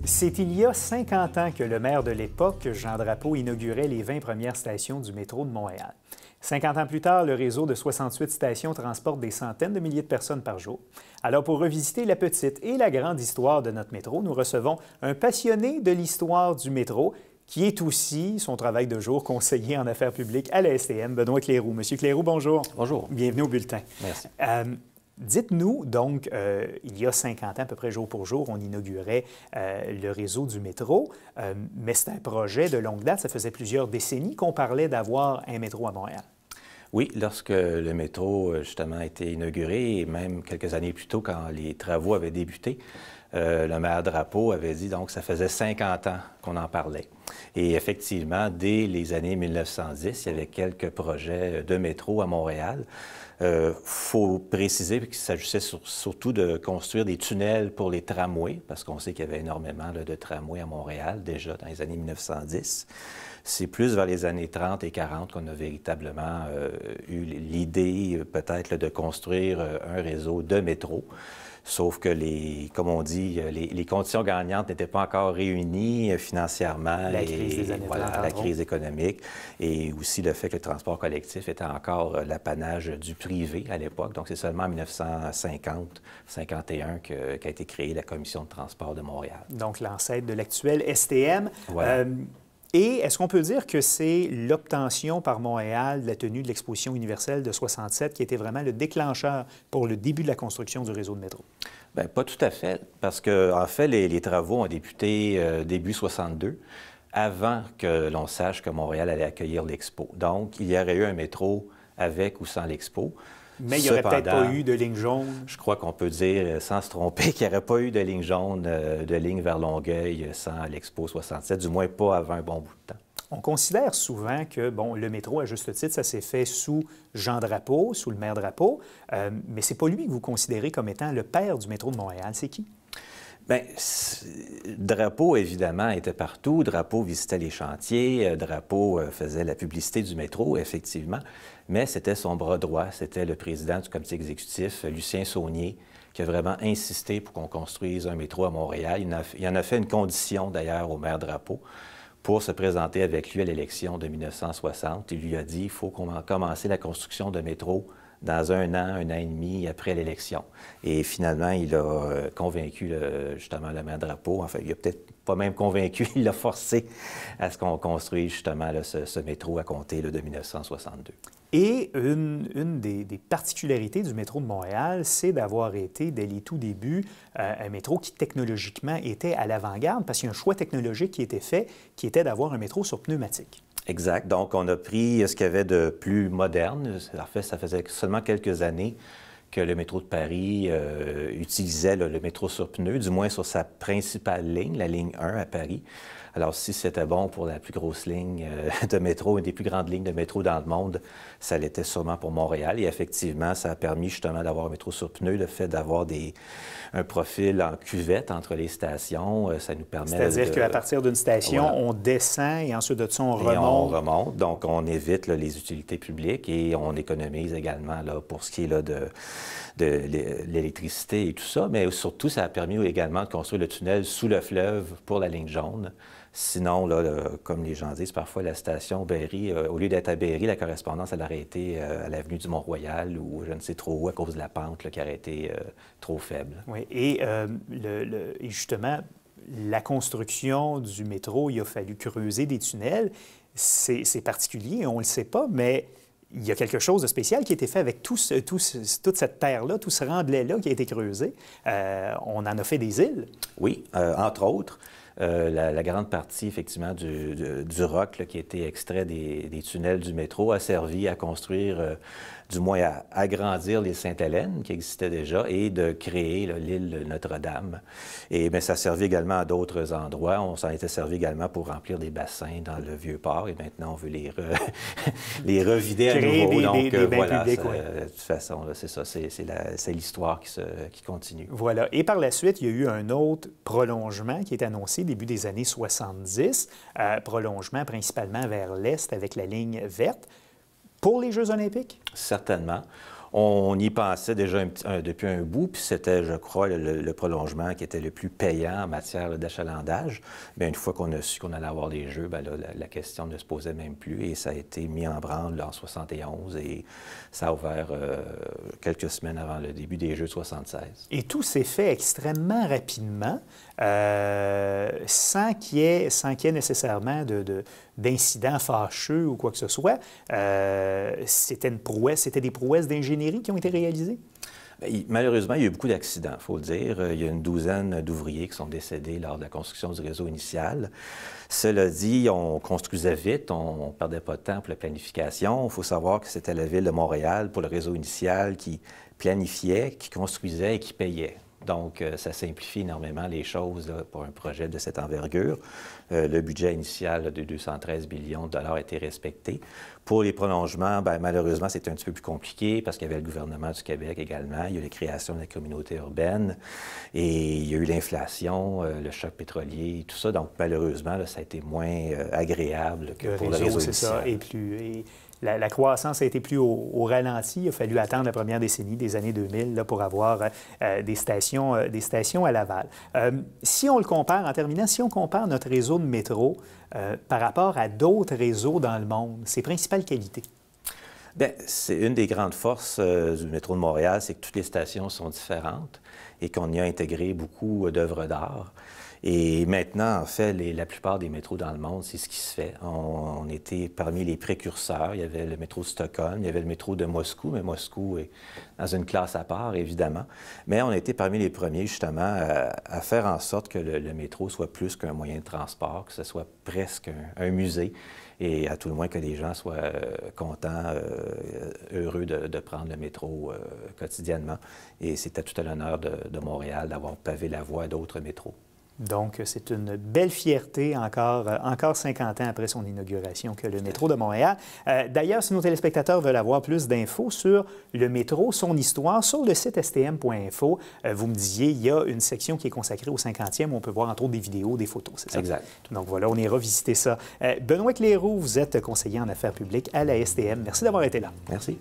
C'est il y a 50 ans que le maire de l'époque, Jean Drapeau, inaugurait les 20 premières stations du métro de Montréal. 50 ans plus tard, le réseau de 68 stations transporte des centaines de milliers de personnes par jour. Alors, pour revisiter la petite et la grande histoire de notre métro, nous recevons un passionné de l'histoire du métro, qui est aussi, son travail de jour, conseiller en affaires publiques à la STM, Benoît Cléroux. Monsieur Cléroux, bonjour. Bonjour. Bienvenue au Bulletin. Merci. Dites-nous, donc, il y a 50 ans, à peu près jour pour jour, on inaugurait le réseau du métro, mais c'est un projet de longue date. Ça faisait plusieurs décennies qu'on parlait d'avoir un métro à Montréal. Oui, lorsque le métro, justement, a été inauguré, et même quelques années plus tôt, quand les travaux avaient débuté, le maire Drapeau avait dit, donc, ça faisait 50 ans qu'on en parlait. Et effectivement, dès les années 1910, il y avait quelques projets de métro à Montréal. Faut préciser qu'il s'agissait surtout de construire des tunnels pour les tramways, parce qu'on sait qu'il y avait énormément de tramways à Montréal, déjà dans les années 1910. C'est plus vers les années 30 et 40 qu'on a véritablement eu l'idée, peut-être, de construire un réseau de métro. Sauf que, comme on dit, les conditions gagnantes n'étaient pas encore réunies financièrement. La crise des années 30, la crise économique et aussi le fait que le transport collectif était encore l'apanage du privé à l'époque. Donc, c'est seulement en 1950-51 qu'a été créée la Commission de transport de Montréal. Donc, l'ancêtre de l'actuel STM. Voilà. Et est-ce qu'on peut dire que c'est l'obtention par Montréal de la tenue de l'exposition universelle de 67 qui était vraiment le déclencheur pour le début de la construction du réseau de métro? Bien, pas tout à fait, parce que en fait, les travaux ont débuté début 62, avant que l'on sache que Montréal allait accueillir l'Expo. Donc, il y aurait eu un métro avec ou sans l'Expo. Mais il n'y aurait peut-être pas eu de ligne jaune. Je crois qu'on peut dire, sans se tromper, qu'il n'y aurait pas eu de ligne jaune, de ligne vers Longueuil sans l'Expo 67, du moins pas avant un bon bout de temps. On considère souvent que, bon, le métro, à juste titre, ça s'est fait sous Jean Drapeau, sous le maire Drapeau, mais c'est pas lui que vous considérez comme étant le père du métro de Montréal. C'est qui? Bien, Drapeau, évidemment, était partout. Drapeau visitait les chantiers. Drapeau faisait la publicité du métro, effectivement. Mais c'était son bras droit. C'était le président du comité exécutif, Lucien Saunier, qui a vraiment insisté pour qu'on construise un métro à Montréal. Il en a fait une condition, d'ailleurs, au maire Drapeau pour se présenter avec lui à l'élection de 1960. Il lui a dit, il faut commencer la construction de métro dans un an et demi après l'élection. Et finalement, il a convaincu justement le maire Drapeau. Enfin, il a peut-être pas même convaincu, il l'a forcé à ce qu'on construise justement là, ce métro à compter de 1962. Et une des particularités du métro de Montréal, c'est d'avoir été, dès les tout débuts, un métro qui technologiquement était à l'avant-garde, parce qu'il y a un choix technologique qui était fait, qui était d'avoir un métro sur pneumatique. Exact. Donc, on a pris ce qu'il y avait de plus moderne. En fait, ça faisait seulement quelques années que le métro de Paris utilisait le métro sur pneus, du moins sur sa principale ligne, la ligne 1 à Paris. Alors, si c'était bon pour la plus grosse ligne de métro, une des plus grandes lignes de métro dans le monde, ça l'était sûrement pour Montréal. Et effectivement, ça a permis justement d'avoir un métro sur pneus, le fait d'avoir un profil en cuvette entre les stations, ça nous permet... C'est-à-dire qu'à partir d'une station, voilà, on descend et ensuite de ça, on remonte. Et on remonte, donc on évite là, les utilités publiques et on économise également là, pour ce qui est là, de l'électricité et tout ça, mais surtout, ça a permis également de construire le tunnel sous le fleuve pour la ligne jaune. Sinon, là, comme les gens disent, parfois la station Berry, au lieu d'être à Berry, la correspondance, elle aurait été à l'avenue du Mont-Royal ou je ne sais trop où à cause de la pente là, qui aurait été trop faible. Oui, et justement, la construction du métro, il a fallu creuser des tunnels. C'est particulier, on ne le sait pas, mais il y a quelque chose de spécial qui a été fait avec toute cette terre-là, tout ce remblai-là qui a été creusé. On en a fait des îles. Oui, entre autres. La grande partie, effectivement, du roc là, qui a été extrait des tunnels du métro a servi à construire, du moins à agrandir l'île Sainte-Hélène, qui existait déjà, et de créer l'île Notre-Dame. Et bien, ça a servi également à d'autres endroits. On s'en était servi également pour remplir des bassins dans le Vieux-Port, et maintenant, on veut les revider à nouveau. Donc, voilà, publics, ouais. De toute façon, c'est ça, c'est l'histoire qui continue. Voilà. Et par la suite, il y a eu un autre prolongement qui est annoncé début des années 70, prolongement principalement vers l'est avec la ligne verte. Pour les Jeux olympiques? Certainement. On y pensait déjà depuis un bout, puis c'était, je crois, le prolongement qui était le plus payant en matière d'achalandage. Bien, une fois qu'on a su qu'on allait avoir les Jeux, bien là, la question ne se posait même plus et ça a été mis en branle en 71 et ça a ouvert quelques semaines avant le début des Jeux de 76. Et tout s'est fait extrêmement rapidement, sans qu'il y ait nécessairement d'incidents fâcheux ou quoi que ce soit. C'était des prouesses d'ingénierie qui ont été réalisées? Bien, malheureusement, il y a eu beaucoup d'accidents, il faut le dire. Il y a une douzaine d'ouvriers qui sont décédés lors de la construction du réseau initial. Cela dit, on construisait vite, on ne perdait pas de temps pour la planification. Il faut savoir que c'était la Ville de Montréal, pour le réseau initial, qui planifiait, qui construisait et qui payait. Donc, ça simplifie énormément les choses là, pour un projet de cette envergure. Le budget initial de 213 millions de dollars a été respecté. Pour les prolongements, bien, malheureusement, c'était un petit peu plus compliqué parce qu'il y avait le gouvernement du Québec également. Il y a eu la création de la communauté urbaine et il y a eu l'inflation, le choc pétrolier, tout ça. Donc, malheureusement, là, ça a été moins agréable que pour le réseau initial. La croissance a été plus au ralenti. Il a fallu attendre la première décennie des années 2000 là, pour avoir des stations à Laval. Si on le compare, en terminant, si on compare notre réseau de métro par rapport à d'autres réseaux dans le monde, ses principales qualités? Bien, c'est une des grandes forces du métro de Montréal, c'est que toutes les stations sont différentes et qu'on y a intégré beaucoup d'œuvres d'art. Et maintenant, en fait, la plupart des métros dans le monde, c'est ce qui se fait. On était parmi les précurseurs. Il y avait le métro de Stockholm, il y avait le métro de Moscou, mais Moscou est dans une classe à part, évidemment. Mais on a été parmi les premiers, justement, à faire en sorte que le métro soit plus qu'un moyen de transport, que ce soit presque un musée, et à tout le moins que les gens soient contents, heureux de prendre le métro quotidiennement. Et c'était tout à l'honneur de Montréal d'avoir pavé la voie à d'autres métros. Donc, c'est une belle fierté, encore 50 ans après son inauguration, que le métro de Montréal. D'ailleurs, si nos téléspectateurs veulent avoir plus d'infos sur le métro, son histoire, sur le site stm.info, vous me disiez, il y a une section qui est consacrée au 50e, où on peut voir entre autres des vidéos, des photos, c'est ça? Exact. Donc voilà, on ira visiter ça. Benoît Cleyroux, vous êtes conseiller en affaires publiques à la STM. Merci d'avoir été là. Merci.